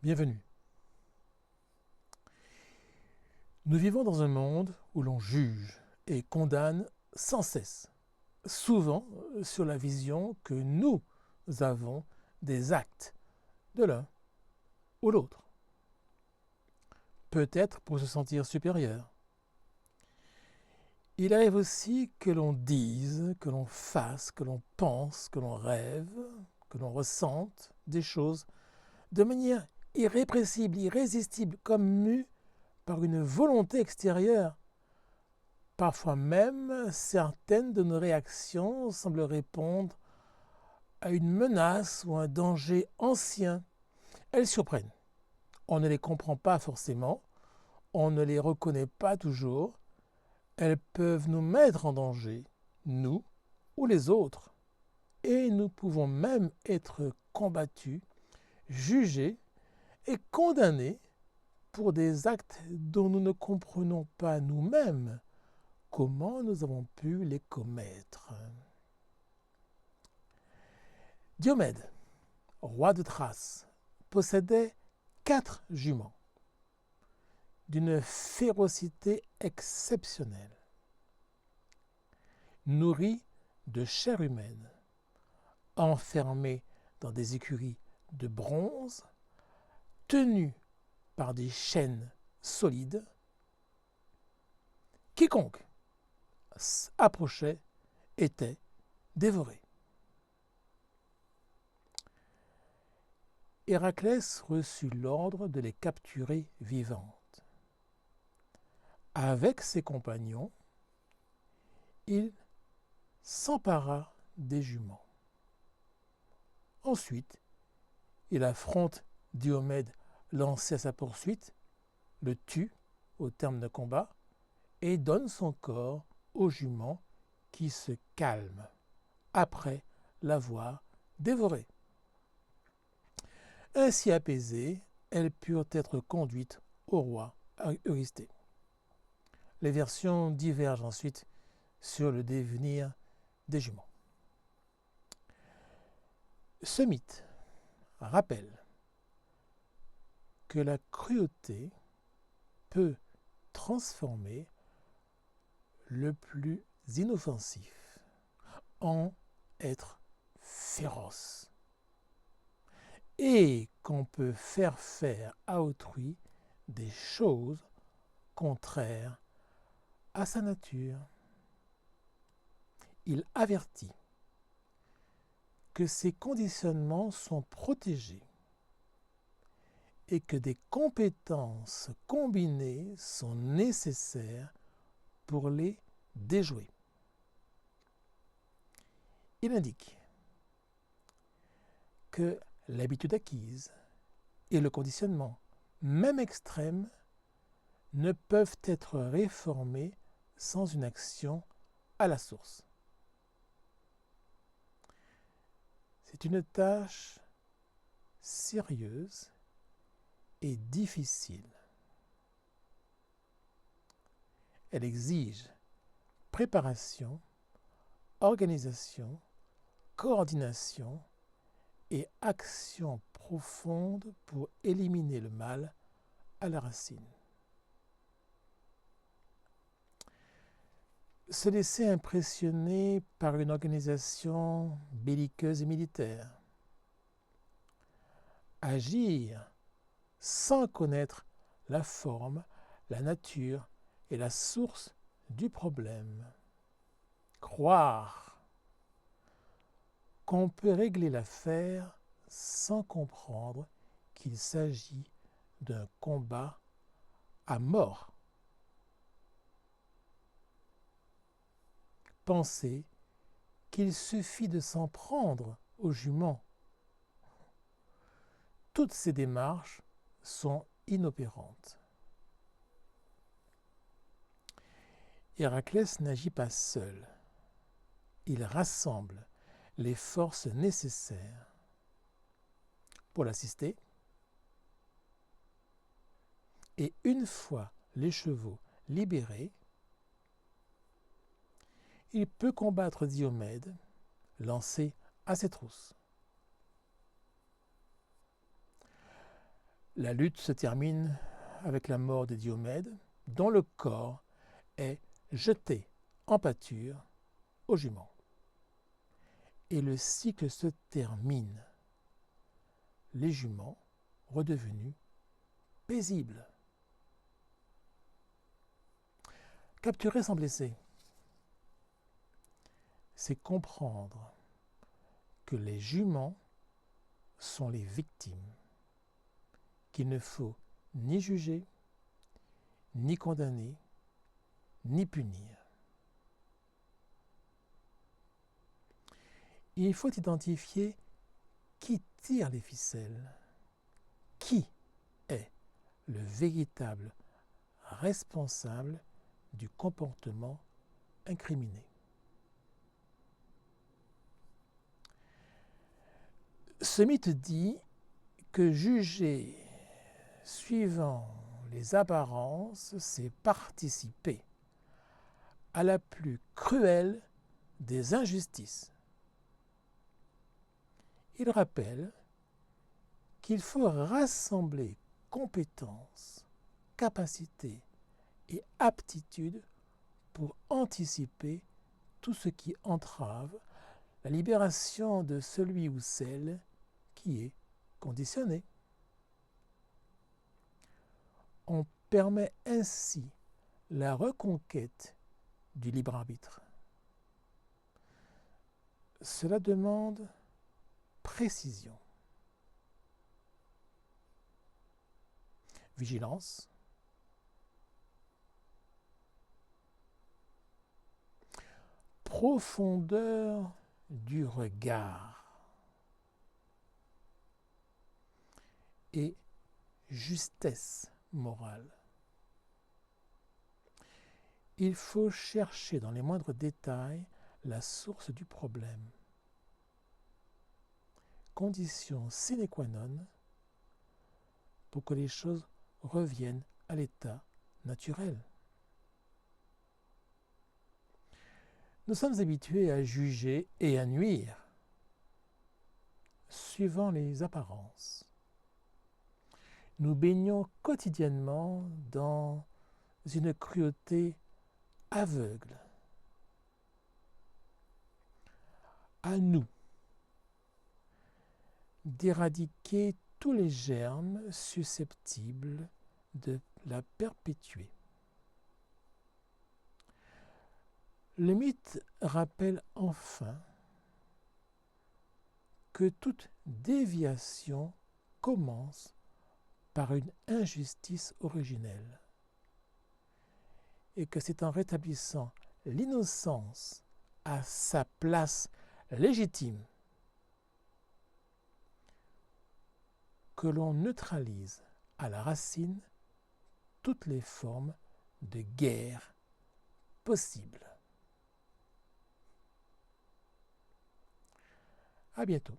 Bienvenue. Nous vivons dans un monde où l'on juge et condamne sans cesse, souvent sur la vision que nous avons des actes de l'un ou l'autre. Peut-être pour se sentir supérieur. Il arrive aussi que l'on dise, que l'on fasse, que l'on pense, que l'on rêve, que l'on ressente des choses de manière irrépressible, irrésistible, comme mue par une volonté extérieure. Parfois même, certaines de nos réactions semblent répondre à une menace ou un danger ancien. Elles surprennent. On ne les comprend pas forcément, on ne les reconnaît pas toujours. Elles peuvent nous mettre en danger, nous ou les autres. Et nous pouvons même être combattus, jugés et condamnés pour des actes dont nous ne comprenons pas nous-mêmes comment nous avons pu les commettre. Diomède, roi de Thrace, possédait 4 juments d'une férocité exceptionnelle, nourries de chair humaine, enfermées dans des écuries de bronze, tenues par des chaînes solides. Quiconque approchait était dévoré. Héraclès reçut l'ordre de les capturer vivantes. Avec ses compagnons, il s'empara des juments. Ensuite, il affronte Diomède lancé à sa poursuite, le tue au terme d'un combat et donne son corps aux juments qui se calment après l'avoir dévoré. Ainsi apaisées, elles purent être conduites au roi Eurysthée. Les versions divergent ensuite sur le devenir des juments. Ce mythe rappelle que la cruauté peut transformer le plus inoffensif en être féroce et qu'on peut faire à autrui des choses contraires à sa nature. Il avertit que ces conditionnements sont protégés et que des compétences combinées sont nécessaires pour les déjouer. Il indique que l'habitude acquise et le conditionnement, même extrêmes, ne peuvent être réformés sans une action à la source. C'est une tâche sérieuse et difficile. Elle exige préparation, organisation, coordination et action profonde pour éliminer le mal à la racine. Se laisser impressionner par une organisation belliqueuse et militaire. Agir sans connaître la forme, la nature et la source du problème. Croire qu'on peut régler l'affaire sans comprendre qu'il s'agit d'un combat à mort. Penser qu'il suffit de s'en prendre aux juments. Toutes ces démarches sont inopérantes. Héraclès n'agit pas seul. Il rassemble les forces nécessaires pour l'assister et une fois les chevaux libérés, il peut combattre Diomède lancé à ses trousses. La lutte se termine avec la mort de Diomède, dont le corps est jeté en pâture aux juments. Et le cycle se termine, les juments redevenus paisibles. Capturer sans blesser, c'est comprendre que les juments sont les victimes, qu'il ne faut ni juger, ni condamner, ni punir. Il faut identifier qui tire les ficelles, qui est le véritable responsable du comportement incriminé. Ce mythe dit que juger suivant les apparences, c'est participer à la plus cruelle des injustices. Il rappelle qu'il faut rassembler compétences, capacités et aptitudes pour anticiper tout ce qui entrave la libération de celui ou celle qui est conditionné. On permet ainsi la reconquête du libre arbitre. Cela demande précision, vigilance, profondeur du regard et justesse morale. Il faut chercher dans les moindres détails la source du problème. Condition sine qua non pour que les choses reviennent à l'état naturel. Nous sommes habitués à juger et à nuire, suivant les apparences. Nous baignons quotidiennement dans une cruauté aveugle. À nous d'éradiquer tous les germes susceptibles de la perpétuer. Le mythe rappelle enfin que toute déviation commence par une injustice originelle et que c'est en rétablissant l'innocence à sa place légitime que l'on neutralise à la racine toutes les formes de guerre possibles. À bientôt.